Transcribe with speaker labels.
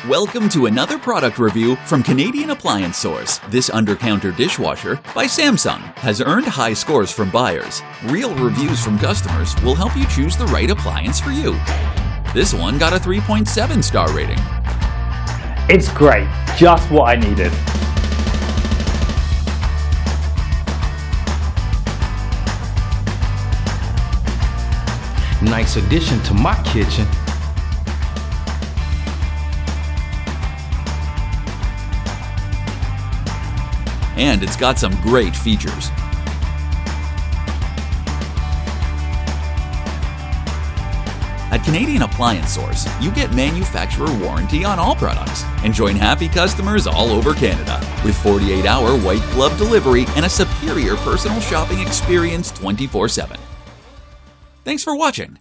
Speaker 1: Welcome to another product review from Canadian Appliance Source. This Undercounter Dishwasher by Samsung has earned high scores from buyers. Real reviews from customers will help you choose the right appliance for you. This one got a 3.7 star rating.
Speaker 2: It's great, just what I needed.
Speaker 3: Nice addition to my kitchen.
Speaker 1: And it's got some great features. At Canadian Appliance Source, you get manufacturer warranty on all products and join happy customers all over Canada with 48-hour white glove delivery and a superior personal shopping experience 24/7. Thanks for watching.